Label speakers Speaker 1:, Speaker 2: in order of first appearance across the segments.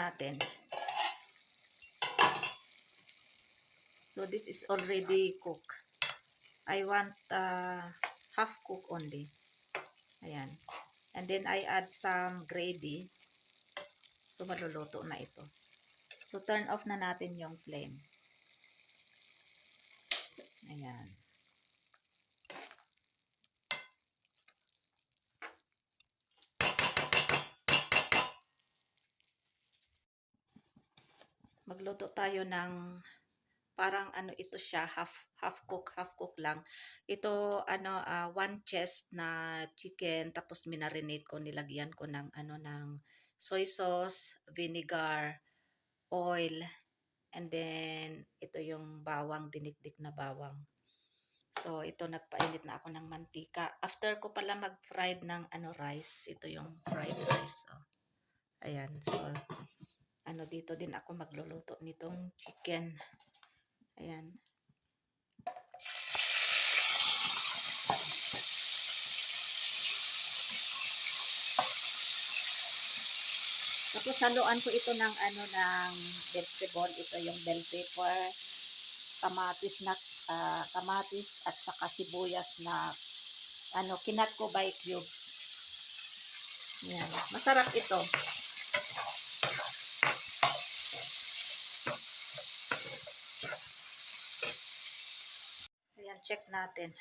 Speaker 1: natin. So this is already cooked. I want half cook only. Ayan. And then I add some gravy. So maluluto na ito. So turn off na natin yung flame. Ayan. Magluto tayo ng parang ano ito siya, half cook lang. Ito ano 1 chest na chicken, tapos minarinate ko, nilagyan ko ng ano ng soy sauce, vinegar, oil, and then ito yung bawang, dinikdik na bawang. So ito nagpainit na ako ng mantika. After ko pala mag-fried ng ano rice, ito yung fried rice. Oh. Ayan, so ano dito din ako magluluto nitong chicken. Ayan. Tapos haluan ko ito ng ano ng vegetable, ito yung bell pepper, kamatis na kamatis at saka sibuyas na ano kinat ko by cubes. Ayan. Masarap ito. Ayan, check natin.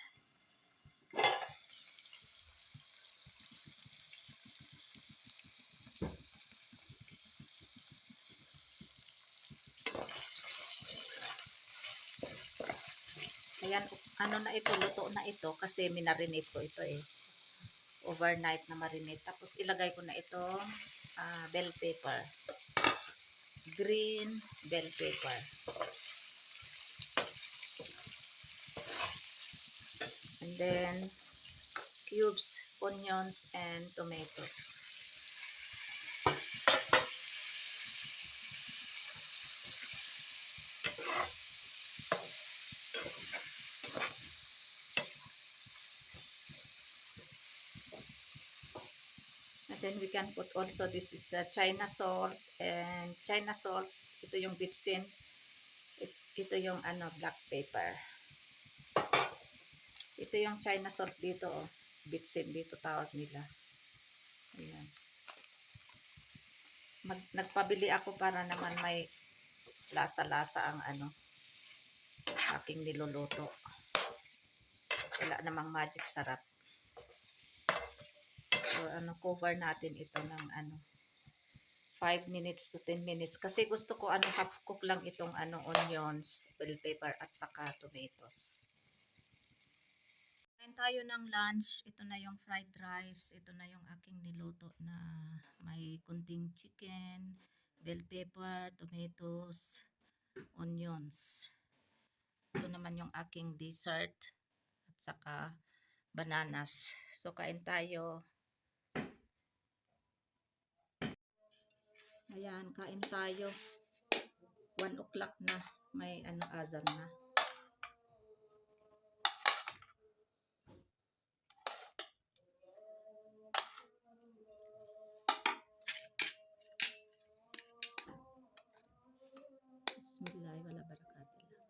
Speaker 1: Ayan, ano na ito, luto na ito kasi minarinate ko ito eh. Overnight na marinate. Tapos ilagay ko na ito bell pepper. Green bell pepper. And then cubes, onions, and tomatoes. And then we can put also, this is China salt, and China salt, ito yung bitsin, ito yung ano black pepper. Ito yung China salt dito, oh. Bitsin dito tawag nila. Ayan. Nagpabili ako para naman may lasa-lasa ang ano aking niluluto. Wala namang magic sarap. So ano, cover natin ito ng ano 5 minutes to 10 minutes kasi gusto ko ano half cook lang itong ano onions, bell pepper at saka tomatoes. Kain tayo ng lunch. Ito na yung fried rice. Ito na yung aking niluto na may kunting chicken, bell pepper, tomatoes, onions. Ito naman yung aking dessert at saka bananas. So kain tayo. Ayan, kain tayo. 1 o'clock na. May ano azan na. Bismillah, wala barakatullah.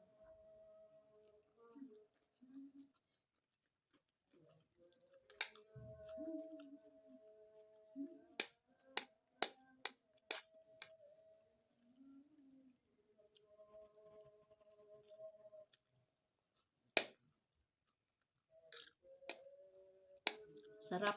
Speaker 1: Sarap.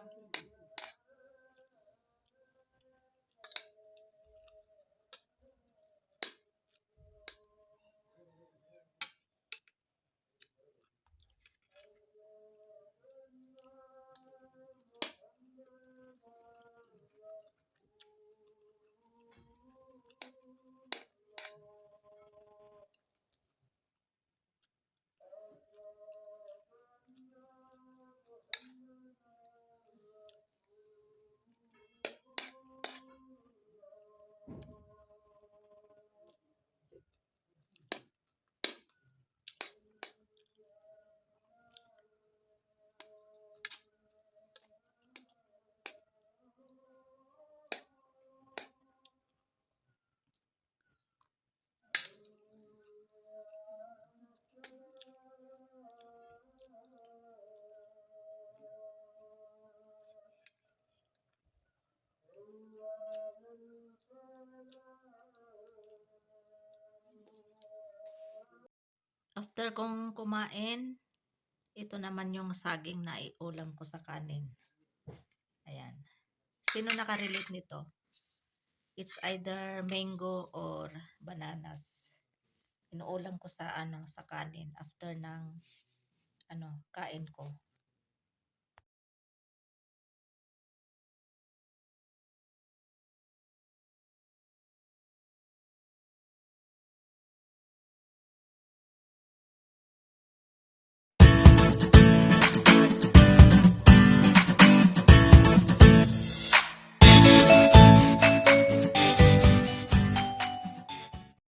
Speaker 1: After kong kumain, ito naman yung saging na iulam ko sa kanin. Ayan. Sino nakarelate nito? It's either mango or bananas. Inuulam ko sa sa kanin after ng kain ko.